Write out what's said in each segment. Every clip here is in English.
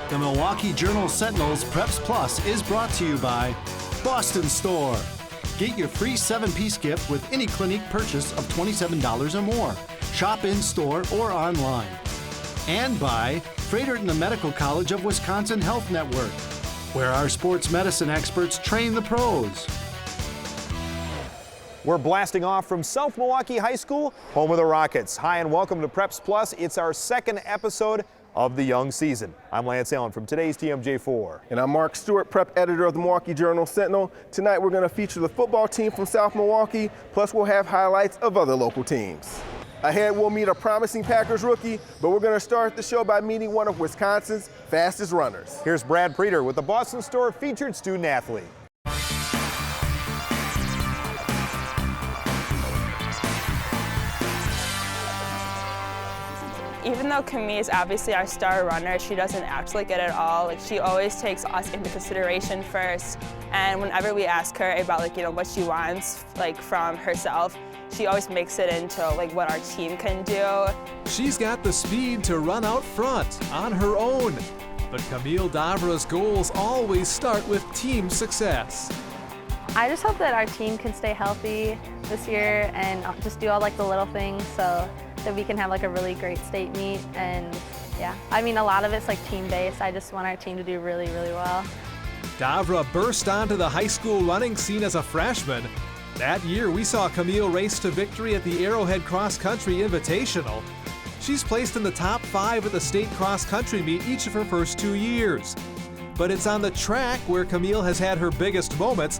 The Milwaukee Journal Sentinel's Preps Plus is brought to you by Boston Store. Get your free 7-piece gift with any Clinique purchase of $27 or more. Shop in-store or online. And by Fredericton Medical College of Wisconsin Health Network, where our sports medicine experts train the pros. We're blasting off from South Milwaukee High School, home of the Rockets. Hi and welcome to Preps Plus. It's our second episode of the young season. I'm Lance Allen from today's TMJ4. And I'm Mark Stewart, prep editor of the Milwaukee Journal Sentinel. Tonight we're going to feature the football team from South Milwaukee, plus we'll have highlights of other local teams. Ahead we'll meet a promising Packers rookie, but we're going to start the show by meeting one of Wisconsin's fastest runners. Here's Brad Preeter with the Boston Store featured student athlete. Even though Camille is obviously our star runner, she doesn't act like it at all. Like, she always takes us into consideration first. And whenever we ask her about what she wants from herself, she always makes it into what our team can do. She's got the speed to run out front on her own. But Camille Davre's goals always start with team success. I just hope that our team can stay healthy this year and just do all the little things so that we can have a really great state meet. And yeah, I mean, a lot of it's team-based. I just want our team to do really, really well. Davre burst onto the high school running scene as a freshman. That year, we saw Camille race to victory at the Arrowhead Cross Country Invitational. She's placed in the top 5 at the state cross country meet each of her first 2 years. But it's on the track where Camille has had her biggest moments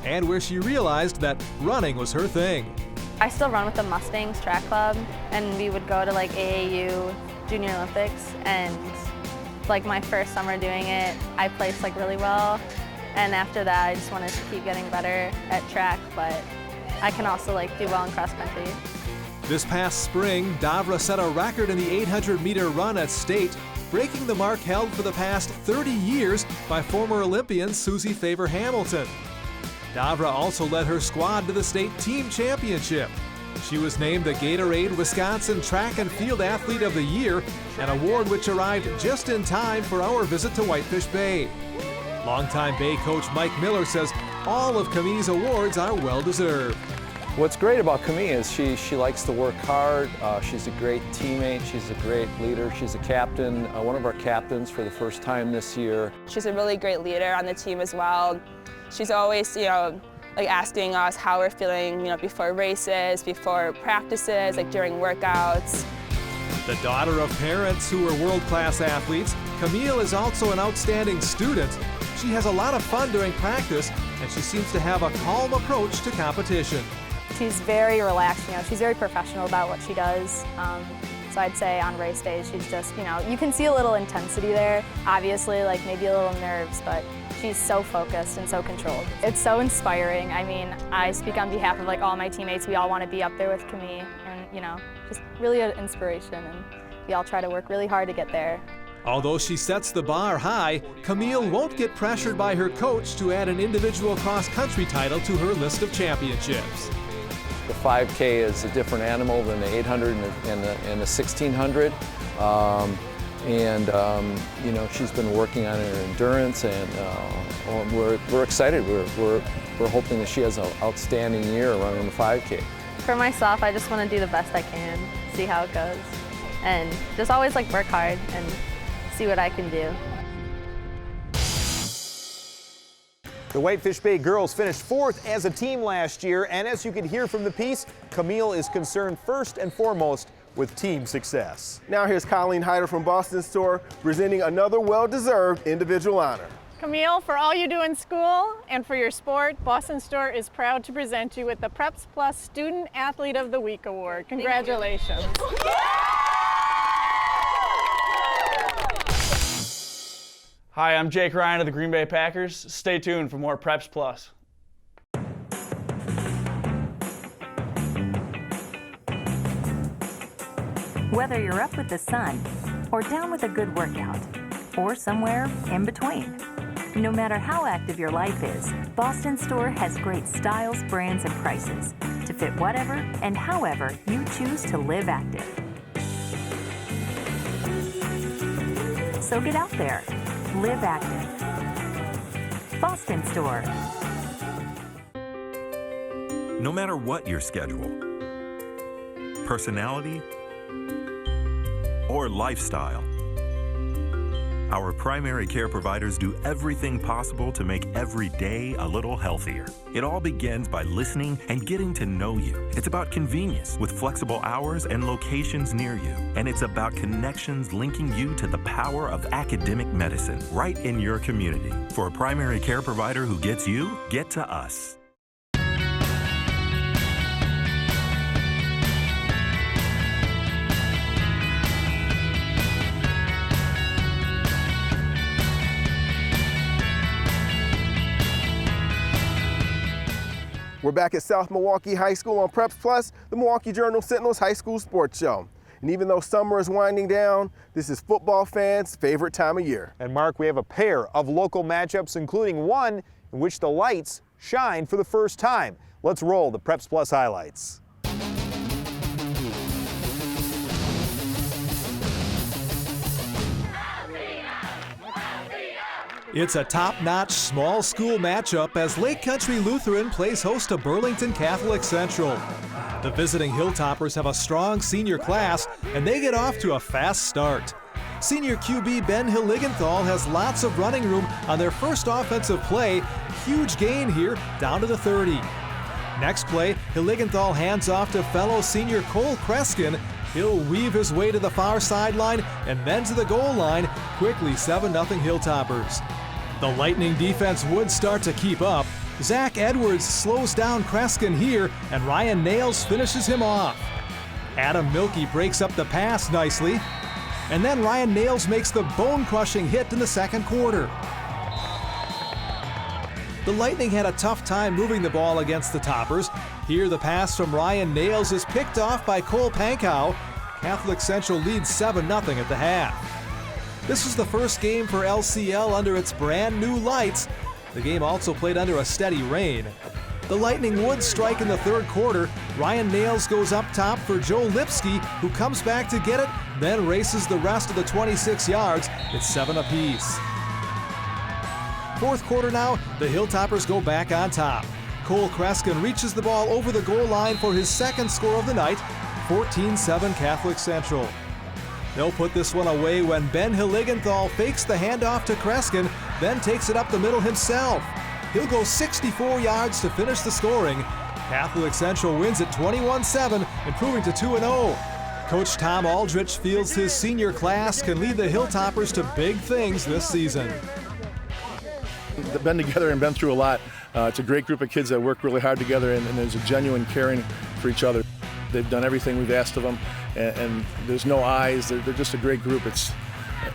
and where she realized that running was her thing. I still run with the Mustangs track club, and we would go to AAU Junior Olympics, and my first summer doing it, I placed really well. And after that, I just wanted to keep getting better at track, but I can also do well in cross country. This past spring, Davre set a record in the 800-meter run at state, breaking the mark held for the past 30 years by former Olympian Susie Favor Hamilton. Davre also led her squad to the state team championship. She was named the Gatorade Wisconsin Track and Field Athlete of the Year, an award which arrived just in time for our visit to Whitefish Bay. Longtime Bay coach Mike Miller says all of Camille's awards are well-deserved. What's great about Camille is she likes to work hard. She's a great teammate. She's a great leader. She's a captain, one of our captains for the first time this year. She's a really great leader on the team as well. She's always, asking us how we're feeling, before races, before practices, during workouts. The daughter of parents who are world-class athletes, Camille is also an outstanding student. She has a lot of fun during practice, and she seems to have a calm approach to competition. She's very relaxed, she's very professional about what she does. So I'd say on race days, she's just, you can see a little intensity there. Obviously, maybe a little nerves, but she's so focused and so controlled. It's so inspiring. I mean, I speak on behalf of all my teammates. We all want to be up there with Camille, and just really an inspiration, and we all try to work really hard to get there. Although she sets the bar high, Camille won't get pressured by her coach to add an individual cross-country title to her list of championships. The 5K is a different animal than the 800 and the 1600. She's been working on her endurance, and we're excited. We're hoping that she has an outstanding year running the 5K. For myself, I just want to do the best I can, see how it goes, and just always work hard and see what I can do. The Whitefish Bay girls finished 4th as a team last year, and as you could hear from the piece, Camille is concerned first and foremost with team success. Now here's Colleen Hyder from Boston Store presenting another well-deserved individual honor. Camille, for all you do in school and for your sport, Boston Store is proud to present you with the Preps Plus Student Athlete of the Week Award. Congratulations. Hi, I'm Jake Ryan of the Green Bay Packers. Stay tuned for more Preps Plus. Whether you're up with the sun, or down with a good workout, or somewhere in between, no matter how active your life is, Boston Store has great styles, brands, and prices to fit whatever and however you choose to live active. So get out there, Live active. Boston Store. No matter what your schedule, personality, or lifestyle, our primary care providers do everything possible to make every day a little healthier. It all begins by listening and getting to know you. It's about convenience with flexible hours and locations near you. And it's about connections linking you to the power of academic medicine right in your community. For a primary care provider who gets you, get to us. We're back at South Milwaukee High School on Preps Plus, the Milwaukee Journal Sentinel's high school sports show. And even though summer is winding down, this is football fans' favorite time of year. And Mark, we have a pair of local matchups, including one in which the lights shine for the first time. Let's roll the Preps Plus highlights. It's a top-notch small school matchup as Lake Country Lutheran plays host to Burlington Catholic Central. The visiting Hilltoppers have a strong senior class, and they get off to a fast start. Senior QB Ben Hilligenthal has lots of running room on their first offensive play. Huge gain here, down to the 30. Next play, Hilligenthal hands off to fellow senior Cole Kreskin. He'll weave his way to the far sideline and then to the goal line. Quickly 7-0 Hilltoppers. The Lightning defense would start to keep up. Zach Edwards slows down Kreskin here, and Ryan Nails finishes him off. Adam Milkey breaks up the pass nicely, and then Ryan Nails makes the bone-crushing hit in the second quarter. The Lightning had a tough time moving the ball against the Toppers. Here the pass from Ryan Nails is picked off by Cole Pankow. Catholic Central leads 7-0 at the half. This was the first game for LCL under its brand new lights. The game also played under a steady rain. The Lightning would strike in the third quarter. Ryan Nails goes up top for Joe Lipsky, who comes back to get it, then races the rest of the 26 yards. It's 7 apiece. Fourth quarter now, the Hilltoppers go back on top. Cole Kreskin reaches the ball over the goal line for his second score of the night, 14-7 Catholic Central. They'll put this one away when Ben Hilligenthal fakes the handoff to Kreskin, then takes it up the middle himself. He'll go 64 yards to finish the scoring. Catholic Central wins at 21-7, improving to 2-0. Coach Tom Aldrich feels his senior class can lead the Hilltoppers to big things this season. They've been together and been through a lot. It's a great group of kids that work really hard together, and there's a genuine caring for each other. They've done everything we've asked of them, and there's no eyes. They're just a great group. It's,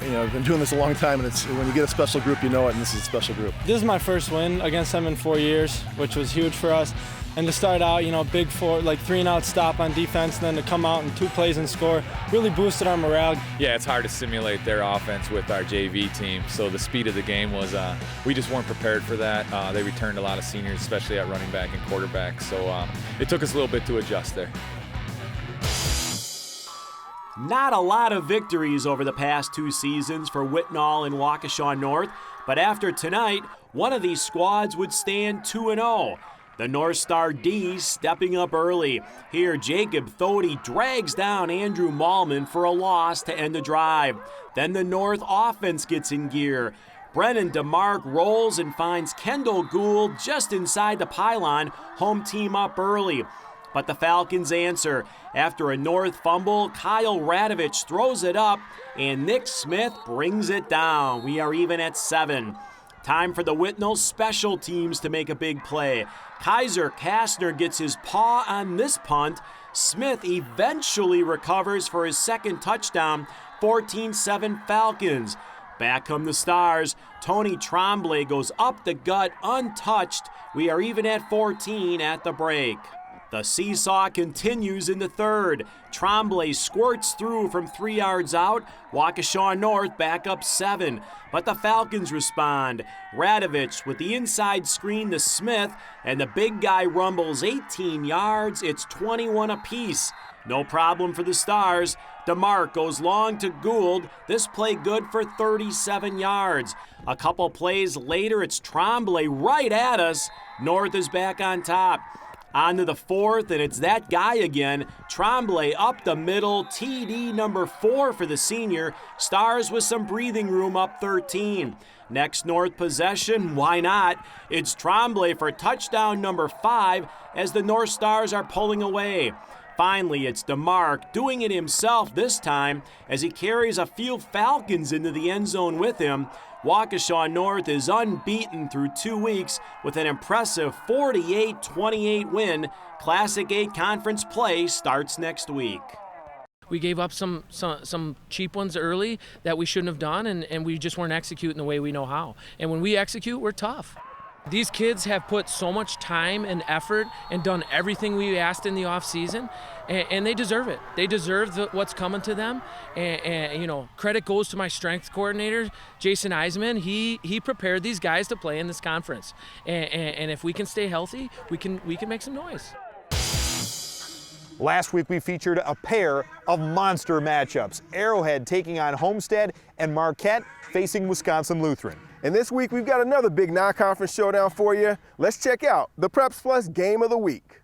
you know, I've been doing this a long time, and it's when you get a special group, you know it, and this is a special group. This is my first win against them in 4 years, which was huge for us. And to start out, you know, big 3-and-out stop on defense, then to come out in 2 plays and score, really boosted our morale. Yeah, it's hard to simulate their offense with our JV team, so the speed of the game was, we just weren't prepared for that. They returned a lot of seniors, especially at running back and quarterback, so it took us a little bit to adjust there. Not a lot of victories over the past 2 seasons for Whitnall and Waukesha North, but after tonight, one of these squads would stand 2-0. The North Star D's stepping up early. Here, Jacob Thody drags down Andrew Mallman for a loss to end the drive. Then the North offense gets in gear. Brennan DeMarc rolls and finds Kendall Gould just inside the pylon. Home team up early. But the Falcons answer. After a North fumble, Kyle Radovich throws it up, and Nick Smith brings it down. We are even at 7. Time for the Whitnall special teams to make a big play. Kaiser Kastner gets his paw on this punt. Smith eventually recovers for his second touchdown, 14-7 Falcons. Back come the Stars. Tony Tremblay goes up the gut untouched. We are even at 14 at the break. The seesaw continues in the third. Tremblay squirts through from 3 yards out. Waukesha North back up 7. But the Falcons respond. Radovich with the inside screen to Smith, and the big guy rumbles 18 yards. It's 21 apiece. No problem for the Stars. DeMarc goes long to Gould. This play good for 37 yards. A couple plays later, it's Tremblay right at us. North is back on top. On to the fourth, and it's that guy again. Tremblay up the middle, TD number 4 for the senior. Stars with some breathing room, up 13. Next North possession, why not? It's Tremblay for touchdown number 5 as the North Stars are pulling away. Finally, it's DeMarc doing it himself this time as he carries a few Falcons into the end zone with him. Waukesha North is unbeaten through 2 weeks with an impressive 48-28 win. Classic 8 conference play starts next week. We gave up some cheap ones early that we shouldn't have done, and we just weren't executing the way we know how. And when we execute, we're tough. These kids have put so much time and effort and done everything we asked in the offseason, and they deserve it. They deserve what's coming to them. And you know, credit goes to my strength coordinator, Jason Eisman. He prepared these guys to play in this conference. And if we can stay healthy, we can make some noise. Last week we featured a pair of monster matchups. Arrowhead taking on Homestead and Marquette facing Wisconsin Lutheran. And this week we've got another big non-conference showdown for you. Let's check out the Preps Plus Game of the Week.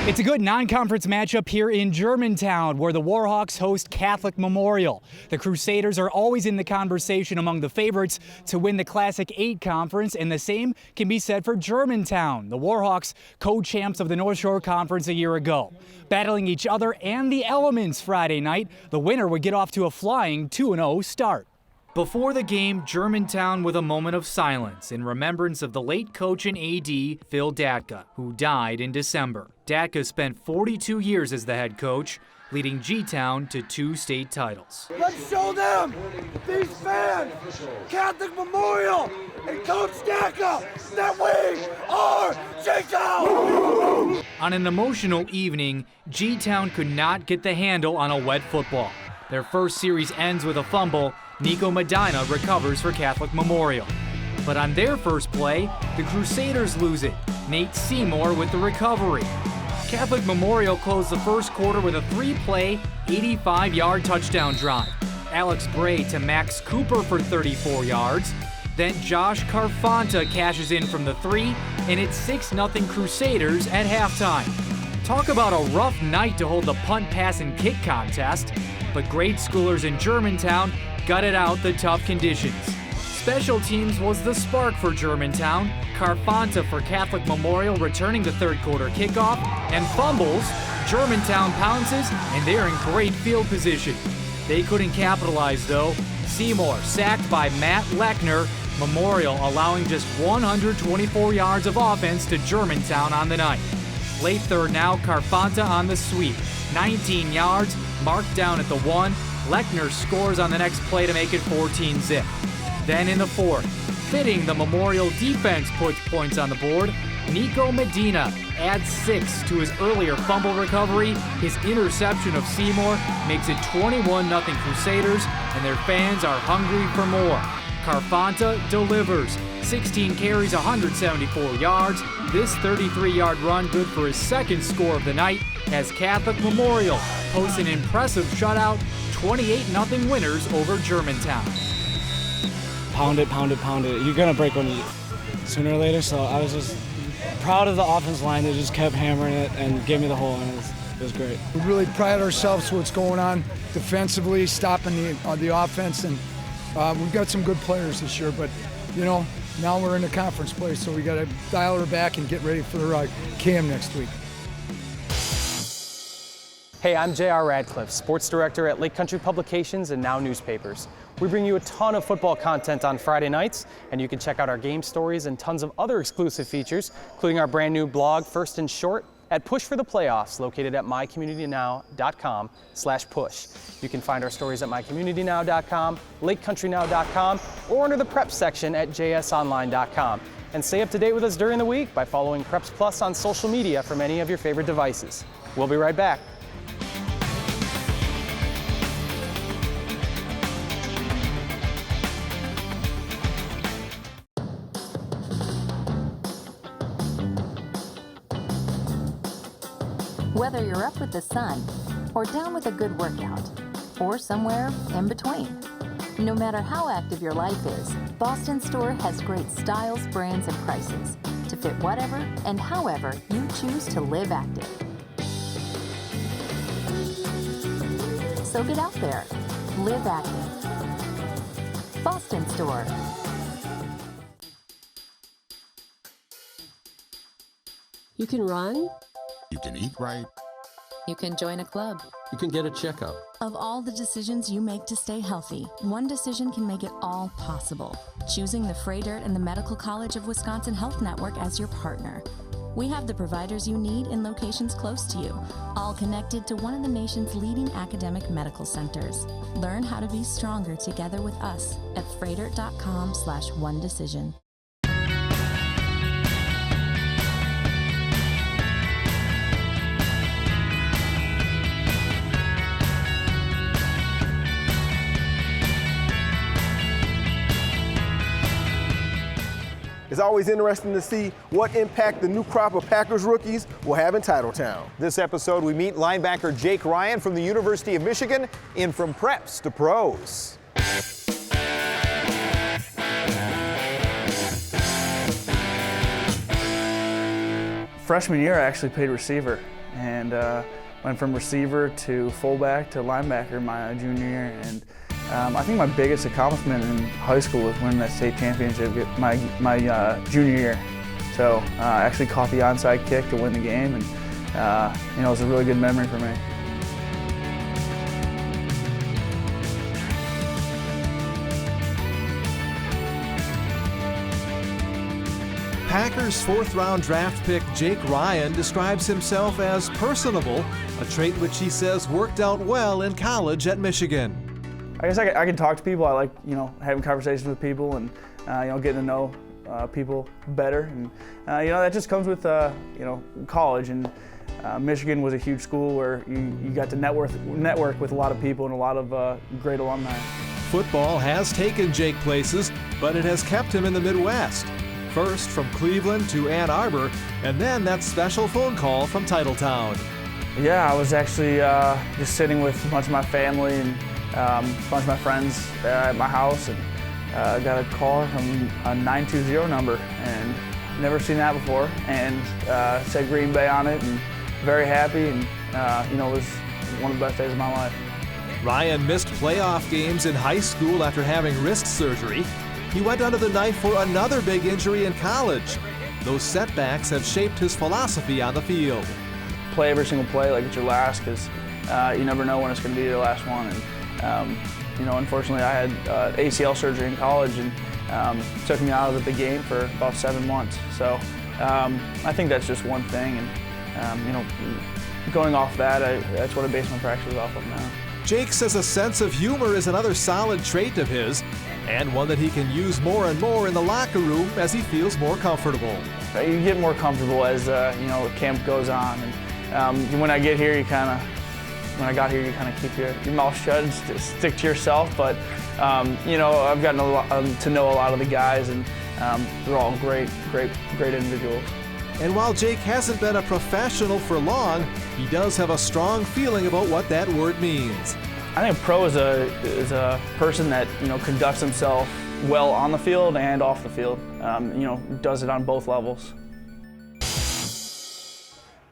It's a good non-conference matchup here in Germantown, where the Warhawks host Catholic Memorial. The Crusaders are always in the conversation among the favorites to win the Classic 8 Conference, and the same can be said for Germantown, the Warhawks co-champs of the North Shore Conference a year ago. Battling each other and the elements Friday night, the winner would get off to a flying 2-0 start. Before the game, Germantown with a moment of silence in remembrance of the late coach and AD, Phil Datka, who died in December. Datka spent 42 years as the head coach, leading G-Town to 2 state titles. Let's show them, these fans, Catholic Memorial, and Coach Datka, that we are G-Town! On an emotional evening, G-Town could not get the handle on a wet football. Their first series ends with a fumble. Nico Medina recovers for Catholic Memorial. But on their first play, the Crusaders lose it. Nate Seymour with the recovery. Catholic Memorial closed the first quarter with a 3-play, 85-yard touchdown drive. Alex Bray to Max Cooper for 34 yards. Then Josh Carfanta cashes in from the 3, and it's 6-0 Crusaders at halftime. Talk about a rough night to hold the punt, pass, and kick contest, but grade schoolers in Germantown gutted out the tough conditions. Special teams was the spark for Germantown. Carfanta for Catholic Memorial returning the third quarter kickoff, and fumbles. Germantown pounces, and they're in great field position. They couldn't capitalize though. Seymour sacked by Matt Lechner. Memorial allowing just 124 yards of offense to Germantown on the night. Late third now, Carfanta on the sweep. 19 yards, marked down at the 1. Lechner scores on the next play to make it 14-zip. Then in the fourth, fitting the Memorial defense puts points on the board, Nico Medina adds 6 to his earlier fumble recovery. His interception of Seymour makes it 21-0 Crusaders, and their fans are hungry for more. Carfanta delivers. 16 carries, 174 yards. This 33-yard run good for his second score of the night as Catholic Memorial posts an impressive shutout, 28-0 winners over Germantown. Pound it, pound it, pound it. You're going to break one sooner or later, so I was just proud of the offensive line. They just kept hammering it and gave me the hole, and it was great. We really pride ourselves with what's going on defensively, stopping the offense, and we've got some good players this year, but, you know, now we're in the conference play, so we got to dial her back and get ready for Cam next week. Hey, I'm J.R. Radcliffe, sports director at Lake Country Publications and Now Newspapers. We bring you a ton of football content on Friday nights, and you can check out our game stories and tons of other exclusive features, including our brand new blog, First and Short, at Push for the Playoffs, located at mycommunitynow.com/push. You can find our stories at mycommunitynow.com, lakecountrynow.com, or under the Prep section at jsonline.com. And stay up to date with us during the week by following Preps Plus on social media from any of your favorite devices. We'll be right back. Whether you're up with the sun, or down with a good workout, or somewhere in between. No matter how active your life is, Boston Store has great styles, brands, and prices to fit whatever and however you choose to live active. So get out there, live active. Boston Store. You can run. You can eat right. You can join a club. You can get a checkup. Of all the decisions you make to stay healthy, one decision can make it all possible. Choosing the Freighter and the Medical College of Wisconsin Health Network as your partner. We have the providers you need in locations close to you, all connected to one of the nation's leading academic medical centers. Learn how to be stronger together with us at freighter.com/onedecision. It's always interesting to see what impact the new crop of Packers rookies will have in Titletown. This episode, we meet linebacker Jake Ryan from the University of Michigan in From Preps to Pros. Freshman year, I actually played receiver and went from receiver to fullback to linebacker my junior year. And I think my biggest accomplishment in high school was winning that state championship my junior year. So I actually caught the onside kick to win the game, and it was a really good memory for me. Packers fourth-round draft pick Jake Ryan describes himself as personable, a trait which he says worked out well in college at Michigan. I guess I can talk to people. I like, having conversations with people and, getting to know people better. And, that just comes with, college. And Michigan was a huge school where you got to network with a lot of people and a lot of great alumni. Football has taken Jake places, but it has kept him in the Midwest. First from Cleveland to Ann Arbor, and then that special phone call from Titletown. Yeah, I was actually just sitting with a bunch of my family and a bunch of my friends at my house, and got a call from a 920 number, and never seen that before, and said Green Bay on it, and very happy, and it was one of the best days of my life. Ryan missed playoff games in high school after having wrist surgery. He went under the knife for another big injury in college. Those setbacks have shaped his philosophy on the field. Play every single play like it's your last, because you never know when it's going to be your last one. And unfortunately, I had ACL surgery in college, and took me out of the game for about 7 months. So I think that's just one thing, and going off that, that's what I base my practice off of now. Jake says a sense of humor is another solid trait of his, and one that he can use more and more in the locker room as he feels more comfortable. You get more comfortable as camp goes on, and when I got here, you kind of keep your mouth shut and stick to yourself. But I've gotten to know a lot of the guys, and they're all great individuals. And while Jake hasn't been a professional for long, he does have a strong feeling about what that word means. I think a pro is a person that conducts himself well on the field and off the field. Does it on both levels.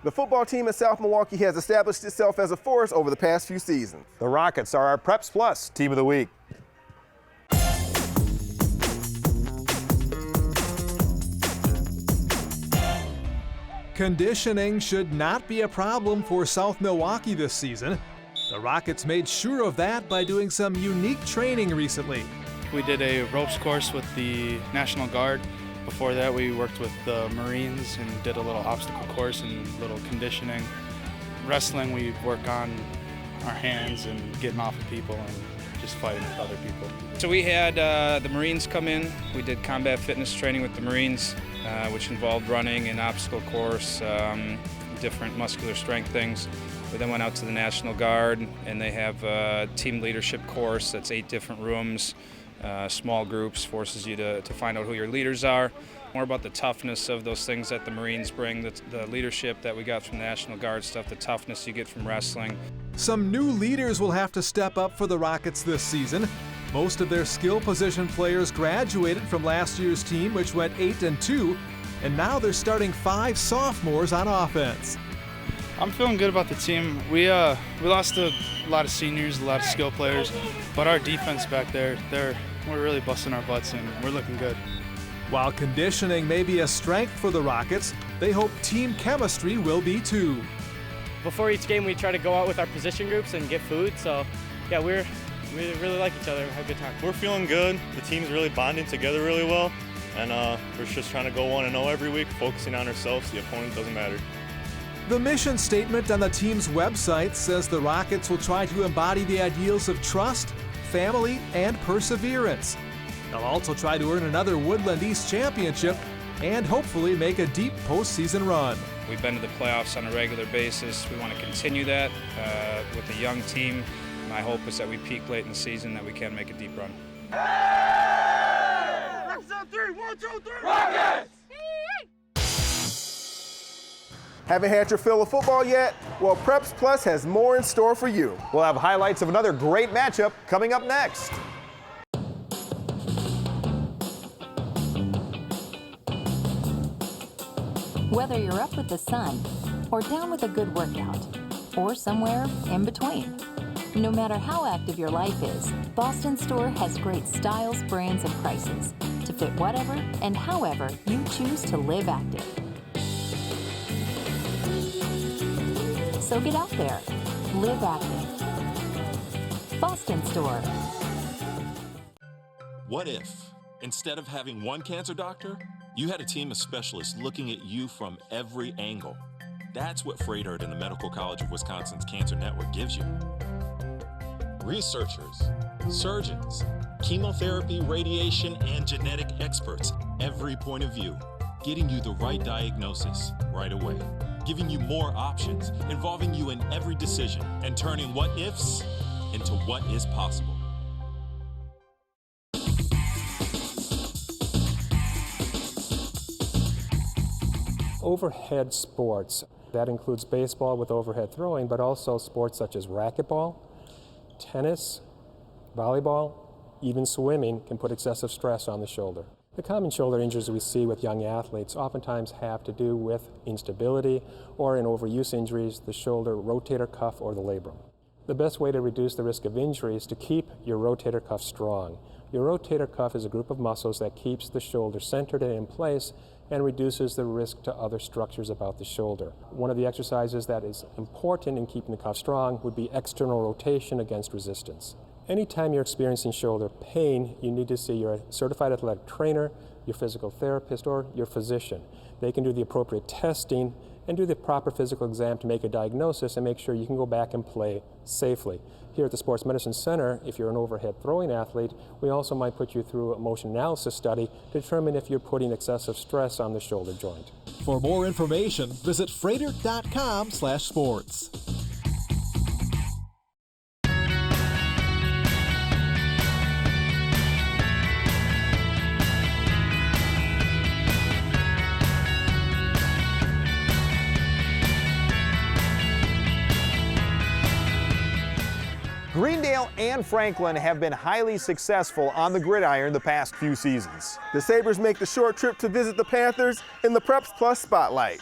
The football team in South Milwaukee has established itself as a force over the past few seasons. The Rockets are our Preps Plus Team of the Week. Conditioning should not be a problem for South Milwaukee this season. The Rockets made sure of that by doing some unique training recently. We did a ropes course with the National Guard. Before that, we worked with the Marines and did a little obstacle course and little conditioning. Wrestling, we work on our hands and getting off of people and just fighting with other people. So we had the Marines come in. We did combat fitness training with the Marines, which involved running and obstacle course, different muscular strength things. We then went out to the National Guard, and they have a team leadership course that's 8 different rooms, small groups, forces you to find out who your leaders are. more about the toughness of those things that the Marines bring, the leadership that we got from National Guard stuff, the toughness you get from wrestling. Some new leaders will have to step up for the Rockets this season. Most of their skill position players graduated from last year's team, which went 8-2, and now they're starting 5 sophomores on offense. I'm feeling good about the team. We lost a lot of seniors, a lot of skill players, but our defense back there, we're really busting our butts and we're looking good. While conditioning may be a strength for the Rockets, they hope team chemistry will be too. Before each game, we try to go out with our position groups and get food. So, yeah, we really like each other. We have a good time. We're feeling good. The team's really bonding together really well, and we're just trying to go 1-0 every week, focusing on ourselves. The opponent doesn't matter. The mission statement on the team's website says the Rockets will try to embody the ideals of trust, family, and perseverance. They'll also try to earn another Woodland East championship and hopefully make a deep postseason run. We've been to the playoffs on a regular basis. We want to continue that with a young team. My hope is that we peak late in the season, that we can make a deep run. Hey! 1, 2, 3! Rockets! Haven't had your fill of football yet? Well, Preps Plus has more in store for you. We'll have highlights of another great matchup coming up next. Whether you're up with the sun, or down with a good workout, or somewhere in between. No matter how active your life is, Boston Store has great styles, brands, and prices to fit whatever and however you choose to live active. So get out there, live active. Boston Store. What if, instead of having one cancer doctor, you had a team of specialists looking at you from every angle? That's what Freighter and the Medical College of Wisconsin's Cancer Network gives you. Researchers, surgeons, chemotherapy, radiation, and genetic experts, every point of view, getting you the right diagnosis right away, giving you more options, involving you in every decision, and turning what ifs into what is possible. Overhead sports, that includes baseball with overhead throwing, but also sports such as racquetball, tennis, volleyball, even swimming can put excessive stress on the shoulder. The common shoulder injuries we see with young athletes oftentimes have to do with instability or in overuse injuries, the shoulder rotator cuff or the labrum. The best way to reduce the risk of injury is to keep your rotator cuff strong. Your rotator cuff is a group of muscles that keeps the shoulder centered and in place and reduces the risk to other structures about the shoulder. One of the exercises that is important in keeping the cuff strong would be external rotation against resistance. Anytime you're experiencing shoulder pain, you need to see your certified athletic trainer, your physical therapist, or your physician. They can do the appropriate testing and do the proper physical exam to make a diagnosis and make sure you can go back and play safely. Here at the Sports Medicine Center, if you're an overhead throwing athlete, we also might put you through a motion analysis study to determine if you're putting excessive stress on the shoulder joint. For more information, visit freighter.com/sports. Greendale and Franklin have been highly successful on the gridiron the past few seasons. The Sabres make the short trip to visit the Panthers in the Preps Plus Spotlight.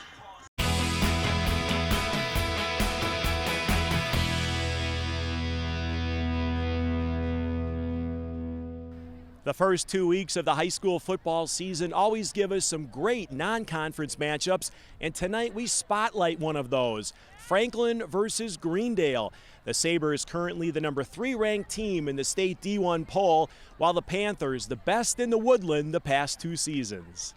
The first 2 weeks of the high school football season always give us some great non-conference matchups, and tonight we spotlight one of those, Franklin versus Greendale. The Sabres currently the number 3 ranked team in the state D1 poll, while the Panthers the best in the Woodland the past 2 seasons.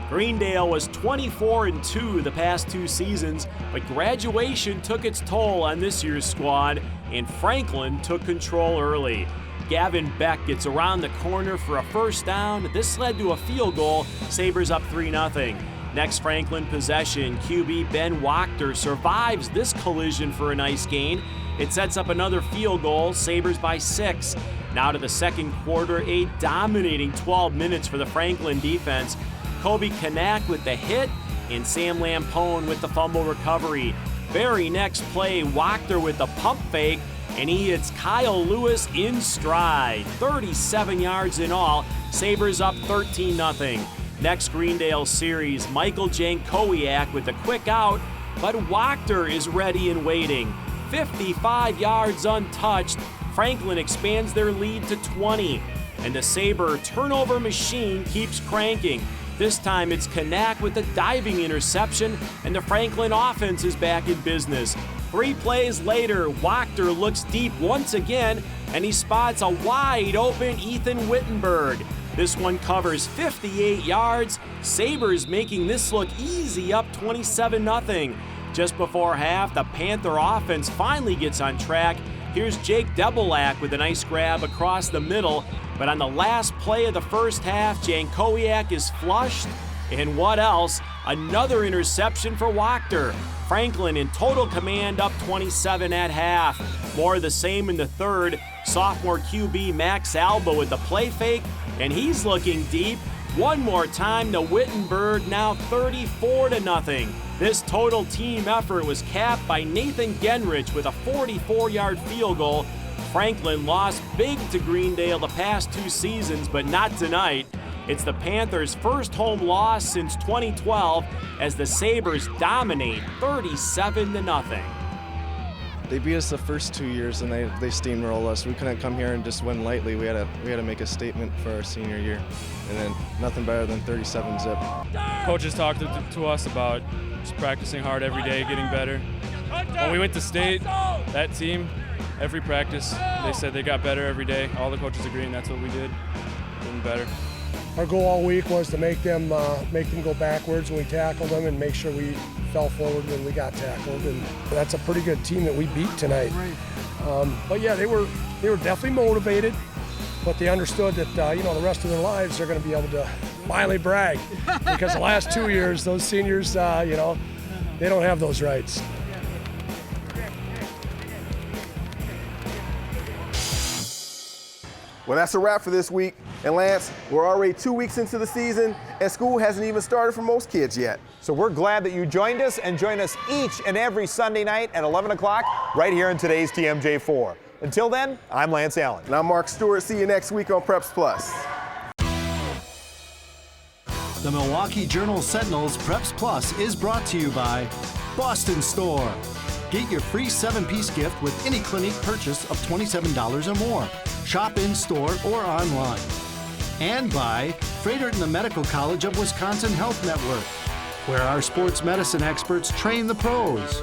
Greendale was 24-2 the past 2 seasons, but graduation took its toll on this year's squad, and Franklin took control early. Gavin Beck gets around the corner for a first down. This led to a field goal. Sabres up 3-0. Next Franklin possession, QB Ben Wachter survives this collision for a nice gain. It sets up another field goal, Sabres by 6. Now to the second quarter, a dominating 12 minutes for the Franklin defense. Kobe Kanak with the hit and Sam Lampone with the fumble recovery. Very next play, Wachter with the pump fake, and he hits Kyle Lewis in stride. 37 yards in all. Sabres up 13-0. Next Greendale series, Michael Jankowiak with a quick out, but Wachter is ready and waiting. 55 yards untouched. Franklin expands their lead to 20. And the Sabre turnover machine keeps cranking. This time it's Kanak with a diving interception, and the Franklin offense is back in business. 3 plays later, Wachter looks deep once again, and he spots a wide open Ethan Wittenberg. This one covers 58 yards. Sabres making this look easy, up 27-0. Just before half, the Panther offense finally gets on track. Here's Jake Debelak with a nice grab across the middle, but on the last play of the first half, Jankowiak is flushed. And what else? Another interception for Wachter. Franklin in total command, up 27 at half. More of the same in the third. Sophomore QB Max Alba with the play fake, and he's looking deep. One more time to Wittenberg, now 34-0. This total team effort was capped by Nathan Genrich with a 44-yard field goal. Franklin lost big to Greendale the past 2 seasons, but not tonight. It's the Panthers' first home loss since 2012 as the Sabres dominate 37-0. They beat us the first 2 years and they steamrolled us. We couldn't come here and just win lightly. We had to make a statement for our senior year, and then nothing better than 37-zip. Coaches talked to us about just practicing hard every day, getting better. When we went to state, that team, every practice, they said they got better every day. All the coaches agreed, and that's what we did, getting better. Our goal all week was to make them go backwards when we tackled them and make sure we fell forward when we got tackled. And that's a pretty good team that we beat tonight. But yeah, they were definitely motivated, but they understood that the rest of their lives they're going to be able to finally brag because the last 2 years those seniors, they don't have those rights. Well, that's a wrap for this week. And Lance, we're already 2 weeks into the season, and school hasn't even started for most kids yet. So we're glad that you joined us, and join us each and every Sunday night at 11 o'clock right here in today's TMJ4. Until then, I'm Lance Allen. And I'm Mark Stewart. See you next week on Preps Plus. The Milwaukee Journal-Sentinel's Preps Plus is brought to you by Boston Store. Get your free 7-piece gift with any Clinique purchase of $27 or more. Shop in-store or online. And by Froedtert and the Medical College of Wisconsin Health Network, where our sports medicine experts train the pros.